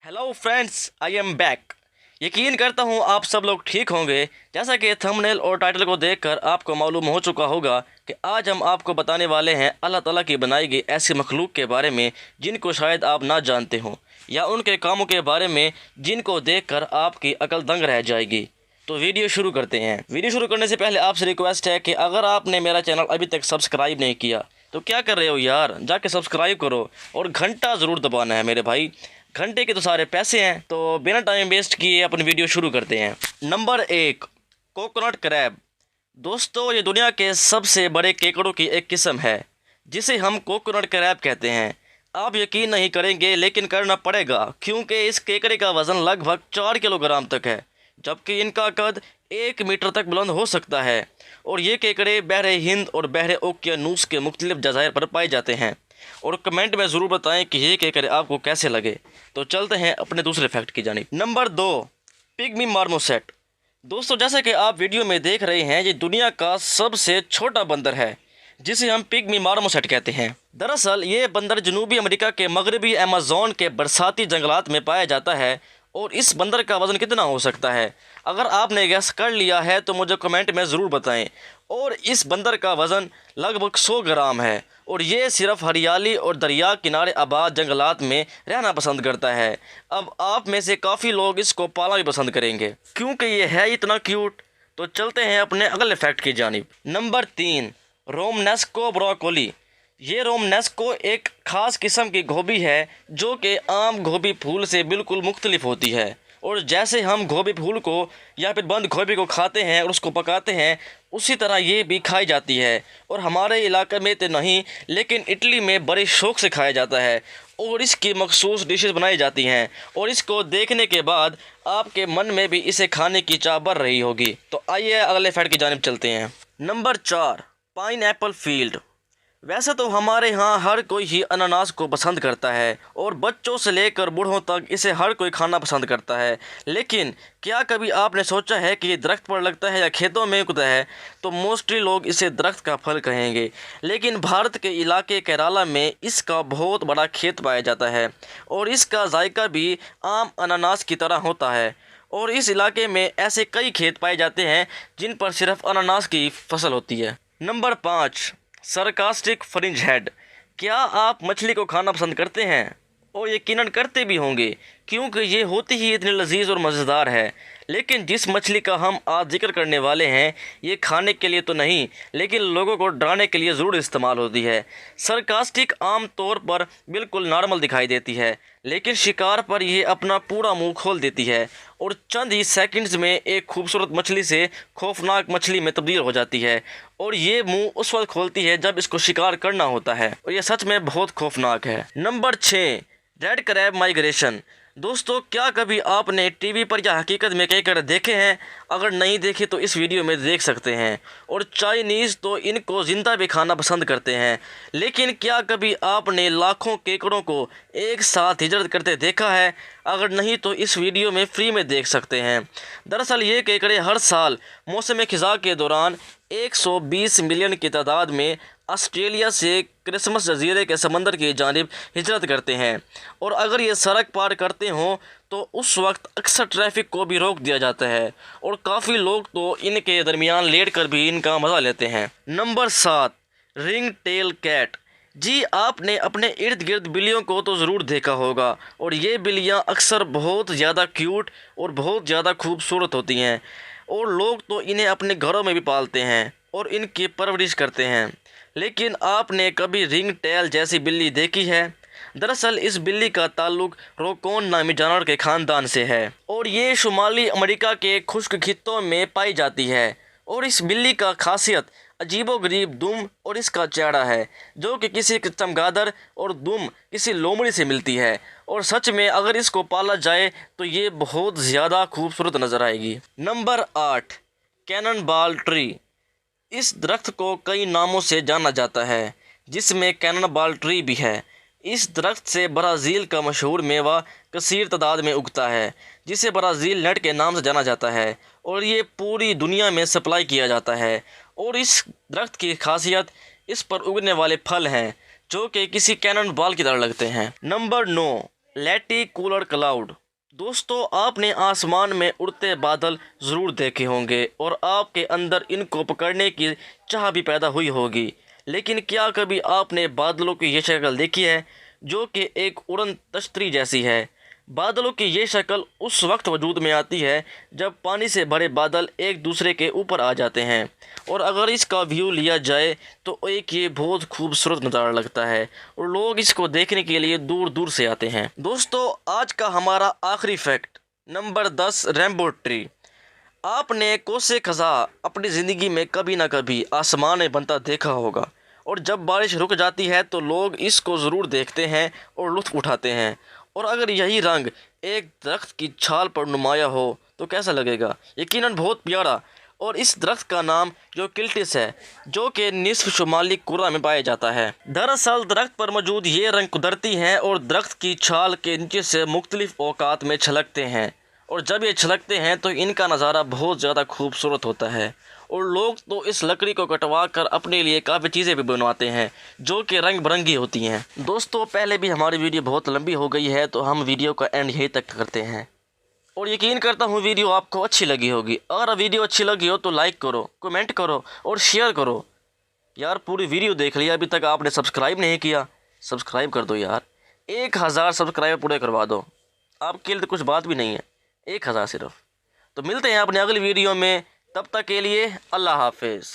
Hello friends, I am back. यकीन करता हूँ आप सब लोग ठीक होंगे। जैसा कि थंबनेल और टाइटल को देखकर आपको मालूम हो चुका होगा कि आज हम आपको बताने वाले हैं अल्लाह ताला की बनाई गई ऐसी मखलूक के बारे में जिनको शायद आप ना जानते हों, या उनके कामों के बारे में जिनको देखकर आपकी अकल दंग रह जाएगी। तो वीडियो शुरू करते हैं। वीडियो शुरू करने से पहले आपसे रिक्वेस्ट है कि अगर आपने मेरा चैनल अभी तक सब्सक्राइब नहीं किया तो क्या कर रहे हो यार, जाके सब्सक्राइब करो और घंटा ज़रूर दबाना है मेरे भाई। घंटे के तो सारे पैसे हैं। तो बिना टाइम वेस्ट किए अपनी वीडियो शुरू करते हैं। Number 1, coconut crab. दोस्तों, ये दुनिया के सबसे बड़े केकड़ों की एक किस्म है जिसे हम कोकोनट क्रैब कहते हैं। आप यकीन नहीं करेंगे लेकिन करना पड़ेगा, क्योंकि इस केकड़े का वज़न लगभग 4 किलोग्राम तक है, जबकि इनका कद 1 मीटर तक बुलंद हो सकता है। और ये केकड़े बहरे हिंद और बहरे ओकियानूस के मुख्तलिफ जज़ायर पर पाए जाते हैं। और कमेंट में ज़रूर बताएं कि ये केकड़े आपको कैसे लगे। तो चलते हैं अपने दूसरे फैक्ट की जानिब। Number 2, pygmy marmoset. दोस्तों, जैसा कि आप वीडियो में देख रहे हैं, ये दुनिया का सबसे छोटा बंदर है जिसे हम पिग्मी मार्मोसेट कहते हैं। दरअसल ये बंदर जनूबी अमेरिका के मगरबी अमेज़न के बरसाती जंगलात में पाया जाता है। और इस बंदर का वज़न कितना हो सकता है? अगर आपने गैस कर लिया है तो मुझे कमेंट में ज़रूर बताएं। और इस बंदर का वज़न लगभग 100 ग्राम है। और ये सिर्फ हरियाली और दरिया किनारे आबाद जंगलात में रहना पसंद करता है। अब आप में से काफ़ी लोग इसको पालना भी पसंद करेंगे क्योंकि ये है इतना क्यूट। तो चलते हैं अपने अगले फैक्ट की जानिब। Number 3, Romanesco broccoli. ये रोमनेस्को एक ख़ास किस्म की गोभी है जो कि आम गोभी फूल से बिल्कुल मुख्तलिफ होती है। और जैसे हम गोभी फूल को या फिर बंद गोभी को खाते हैं और उसको पकाते हैं, उसी तरह ये भी खाई जाती है। और हमारे इलाके में तो नहीं, लेकिन इटली में बड़े शौक़ से खाया जाता है और इसकी मखसूस डिशेस बनाई जाती हैं। और इसको देखने के बाद आपके मन में भी इसे खाने की चाह बढ़ रही होगी। तो आइए अगले फैक्ट की जानिब चलते हैं। Number 4, pineapple field. वैसे तो हमारे यहाँ हर कोई ही अनानास को पसंद करता है और बच्चों से लेकर बूढ़ों तक इसे हर कोई खाना पसंद करता है। लेकिन क्या कभी आपने सोचा है कि ये दरख्त पर लगता है या खेतों में उगता है? तो मोस्टली लोग इसे दरख्त का फल कहेंगे, लेकिन भारत के इलाके केरला में इसका बहुत बड़ा खेत पाया जाता है और इसका जायका भी आम अनानास की तरह होता है। और इस इलाके में ऐसे कई खेत पाए जाते हैं जिन पर सिर्फ अनानास की फसल होती है। Number 5, sarcastic fringe head. क्या आप मछली को खाना पसंद करते हैं? और यकीनन करते भी होंगे, क्योंकि ये होती ही इतनी लजीज और मज़ेदार है। लेकिन जिस मछली का हम आज जिक्र करने वाले हैं, ये खाने के लिए तो नहीं, लेकिन लोगों को डराने के लिए ज़रूर इस्तेमाल होती है। सरकास्टिक आम तौर पर बिल्कुल नॉर्मल दिखाई देती है, लेकिन शिकार पर यह अपना पूरा मुंह खोल देती है और चंद ही सेकंड्स में एक खूबसूरत मछली से खौफनाक मछली में तब्दील हो जाती है। और ये मुंह उस वक्त खोलती है जब इसको शिकार करना होता है, और यह सच में बहुत खौफनाक है। Number 6, red crab migration. दोस्तों, क्या कभी आपने टीवी पर या हकीकत में केकड़े देखे हैं? अगर नहीं देखे तो इस वीडियो में देख सकते हैं। और चाइनीज़ तो इनको ज़िंदा भी खाना पसंद करते हैं, लेकिन क्या कभी आपने लाखों केकड़ों को एक साथ हिजरत करते देखा है? अगर नहीं तो इस वीडियो में फ्री में देख सकते हैं। दरअसल ये केकड़े हर साल मौसम ख़िज़ा के दौरान 120 मिलियन की तादाद में ऑस्ट्रेलिया से क्रिसमस जजीरे के समंदर की जानिब हिजरत करते हैं। और अगर ये सड़क पार करते हों तो उस वक्त अक्सर ट्रैफिक को भी रोक दिया जाता है और काफ़ी लोग तो इनके दरमियान लेट कर भी इनका मज़ा लेते हैं। Number 7, ring tail cat. जी, आपने अपने इर्द गिर्द बिल्लियों को तो ज़रूर देखा होगा, और ये बिल्लियाँ अक्सर बहुत ज़्यादा क्यूट और बहुत ज़्यादा खूबसूरत होती हैं। और लोग तो इन्हें अपने घरों में भी पालते हैं और इनकी परवरिश करते हैं। लेकिन आपने कभी रिंग टेल जैसी बिल्ली देखी है? दरअसल इस बिल्ली का ताल्लुक रोकोन नामी जानवर के ख़ानदान से है और ये शुमाली अमेरिका के खुश्क खित्तों में पाई जाती है। और इस बिल्ली का खासियत अजीबोगरीब दुम और इसका चेहरा है, जो कि किसी चमगादड़ और दुम किसी लोमड़ी से मिलती है। और सच में अगर इसको पाला जाए तो ये बहुत ज़्यादा खूबसूरत नज़र आएगी। Number 8, cannonball tree. इस दरख्त को कई नामों से जाना जाता है, जिसमें कैनन बॉल ट्री भी है। इस दरख्त से ब्राज़ील का मशहूर मेवा कसीर तादाद में उगता है, जिसे ब्राज़ील नट के नाम से जाना जाता है। और ये पूरी दुनिया में सप्लाई किया जाता है। और इस दरख्त की खासियत इस पर उगने वाले फल हैं जो कि किसी कैनन बॉल की तरह लगते हैं। Number 9, lenticular cloud. दोस्तों, आपने आसमान में उड़ते बादल ज़रूर देखे होंगे और आपके अंदर इनको पकड़ने की चाह भी पैदा हुई होगी। लेकिन क्या कभी आपने बादलों की ये शक्ल देखी है जो कि एक उड़न तश्तरी जैसी है? बादलों की ये शक्ल उस वक्त वजूद में आती है जब पानी से भरे बादल एक दूसरे के ऊपर आ जाते हैं, और अगर इसका व्यू लिया जाए तो एक ये बहुत खूबसूरत नज़ारा लगता है और लोग इसको देखने के लिए दूर दूर से आते हैं। दोस्तों, आज का हमारा आखिरी फैक्ट नंबर 10, रेनबो ट्री। आपने कोसे खज़ा अपनी ज़िंदगी में कभी ना कभी आसमान में बनता देखा होगा, और जब बारिश रुक जाती है तो लोग इसको ज़रूर देखते हैं और लुत्फ़ उठाते हैं। और अगर यही रंग एक दरख्त की छाल पर नुमाया हो तो कैसा लगेगा? यकीनन बहुत प्यारा। और इस दरख्त का नाम यूकेलिप्टस है, जो कि निस्फ शुमाली कुरा में पाया जाता है। दरअसल दरख्त पर मौजूद ये रंग कुदरती हैं और दरख्त की छाल के नीचे से मुख्तलिफ औकात में छलकते हैं, और जब ये छलकते हैं तो इनका नज़ारा बहुत ज़्यादा खूबसूरत होता है। और लोग तो इस लकड़ी को कटवा कर अपने लिए काफ़ी चीज़ें भी बनवाते हैं जो कि रंग बिरंगी होती हैं। दोस्तों, पहले भी हमारी वीडियो बहुत लंबी हो गई है तो हम वीडियो का एंड यहीं तक करते हैं, और यकीन करता हूँ वीडियो आपको अच्छी लगी होगी। अगर वीडियो अच्छी लगी हो तो लाइक करो, कमेंट करो और शेयर करो। यार, पूरी वीडियो देख लिया, अभी तक आपने सब्सक्राइब नहीं किया, सब्सक्राइब कर दो यार। 1000 सब्सक्राइबर पूरे करवा दो, आपके लिए तो कुछ बात भी नहीं है, 1000 सिर्फ। तो मिलते हैं अपने अगली वीडियो में, तब तक के लिए अल्लाह हाफिज़।